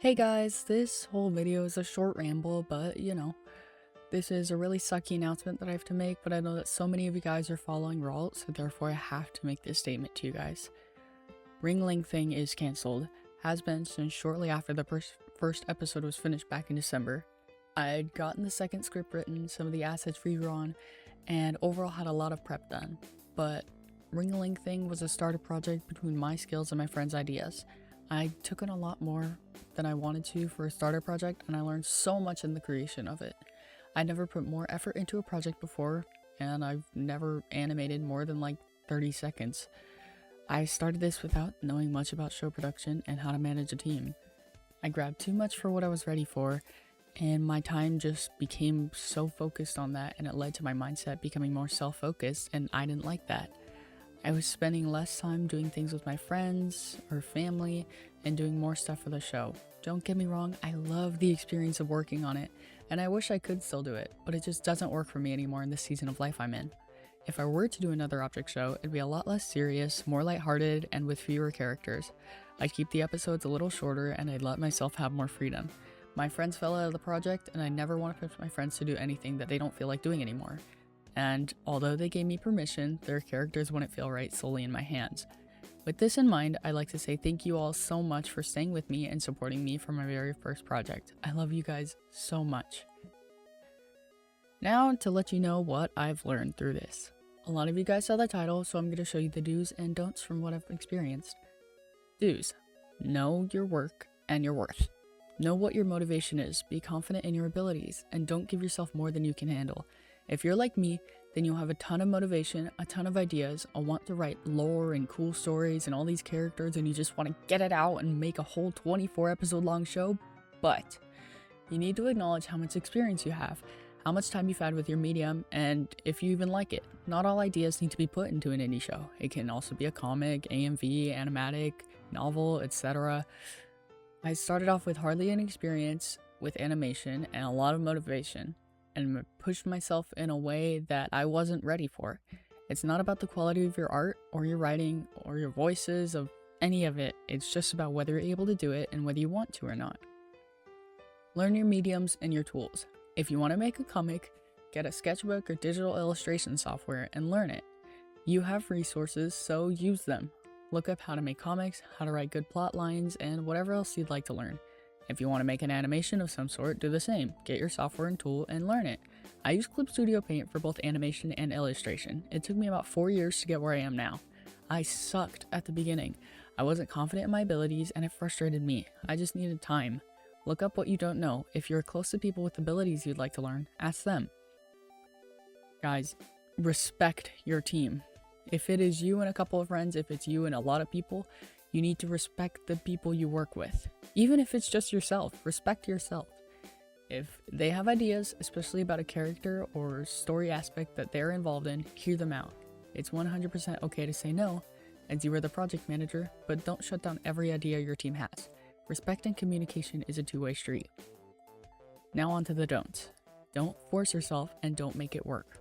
Hey guys, this whole video is a short ramble, but this is a really sucky announcement that I have to make, but I know that so many of you guys are following ralt, so therefore I have to make this statement to you guys. Ringling thing is cancelled, has been since shortly after the first episode was finished back in December. I'd gotten the second script written, some of the assets redrawn, and overall had a lot of prep done, but Ringling thing was a starter project between my skills and my friends' ideas. I took in a lot more than I wanted to for a starter project, and I learned so much in the creation of it. I never put more effort into a project before, and I've never animated more than like 30 seconds. I started this without knowing much about show production and how to manage a team. I grabbed too much for what I was ready for, and my time just became so focused on that, and it led to my mindset becoming more self-focused, and I didn't like that. I was spending less time doing things with my friends or family and doing more stuff for the show. Don't get me wrong, I love the experience of working on it, and I wish I could still do it, but it just doesn't work for me anymore in this season of life I'm in. If I were to do another object show, it'd be a lot less serious, more lighthearted, and with fewer characters. I'd keep the episodes a little shorter, and I'd let myself have more freedom. My friends fell out of the project, and I never want to push my friends to do anything that they don't feel like doing anymore. And although they gave me permission, their characters wouldn't feel right solely in my hands. With this in mind, I'd like to say thank you all so much for staying with me and supporting me for my very first project. I love you guys so much. Now to let you know what I've learned through this. A lot of you guys saw the title, so I'm going to show you the do's and don'ts from what I've experienced. Do's. Know your work and your worth. Know what your motivation is, be confident in your abilities, and don't give yourself more than you can handle. If you're like me, then you'll have a ton of motivation, a ton of ideas, a want to write lore and cool stories and all these characters, and you just want to get it out and make a whole 24 episode long show. But you need to acknowledge how much experience you have, how much time you've had with your medium, and if you even like it. Not all ideas need to be put into an indie show. It can also be a comic, AMV, animatic, novel, etc. I started off with hardly any experience with animation and a lot of motivation, and pushed myself in a way that I wasn't ready for. It's not about the quality of your art or your writing or your voices of any of it. It's just about whether you're able to do it and whether you want to or not. Learn your mediums and your tools. If you want to make a comic, get a sketchbook or digital illustration software and learn it. You have resources, so use them. Look up how to make comics, how to write good plot lines, and whatever else you'd like to learn. If you want to make an animation of some sort, do the same. Get your software and tool and learn it. I use Clip Studio Paint for both animation and illustration. It took me about 4 years to get where I am now. I sucked at the beginning. I wasn't confident in my abilities and it frustrated me. I just needed time. Look up what you don't know. If you're close to people with abilities you'd like to learn, ask them. Guys, respect your team. If it is you and a couple of friends, if it's you and a lot of people, you need to respect the people you work with. Even if it's just yourself, respect yourself. If they have ideas, especially about a character or story aspect that they're involved in, hear them out. It's 100% okay to say no, as you are the project manager, but don't shut down every idea your team has. Respect and communication is a two-way street. Now on to the don'ts. Don't force yourself and don't make it work.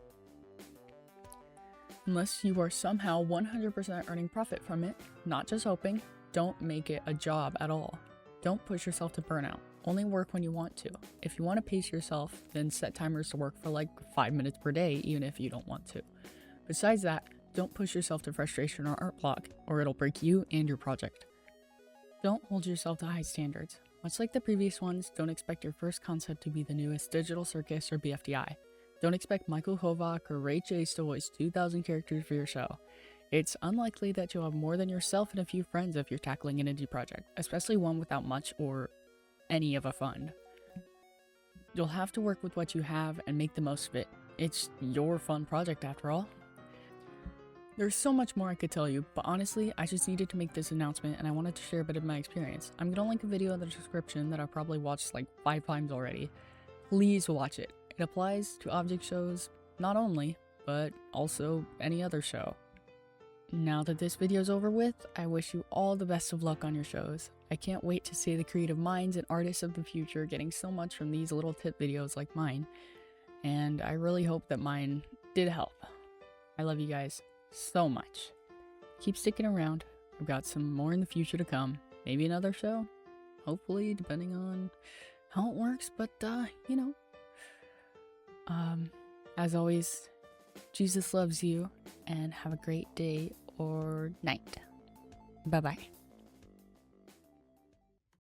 Unless you are somehow 100% earning profit from it, not just hoping, don't make it a job at all. Don't push yourself to burnout. Only work when you want to. If you want to pace yourself, then set timers to work for like 5 minutes per day, even if you don't want to. Besides that, don't push yourself to frustration or art block, or it'll break you and your project. Don't hold yourself to high standards. Much like the previous ones, don't expect your first concept to be the newest Digital Circus or BFDI. Don't expect Michael Hovak or Ray Chase to voice 2,000 characters for your show. It's unlikely that you'll have more than yourself and a few friends if you're tackling an indie project, especially one without much or any of a fund. You'll have to work with what you have and make the most of it. It's your fun project after all. There's so much more I could tell you, but honestly, I just needed to make this announcement and I wanted to share a bit of my experience. I'm gonna link a video in the description that I've probably watched like 5 times already. Please watch it. It applies to object shows, not only, but also any other show. Now that this video's over with, I wish you all the best of luck on your shows. I can't wait to see the creative minds and artists of the future getting so much from these little tip videos like mine. And I really hope that mine did help. I love you guys so much. Keep sticking around. I've got some more in the future to come. Maybe another show? hopefully, depending on how it works. But, you know, as always, Jesus loves you, and have a great day or night. Bye-bye.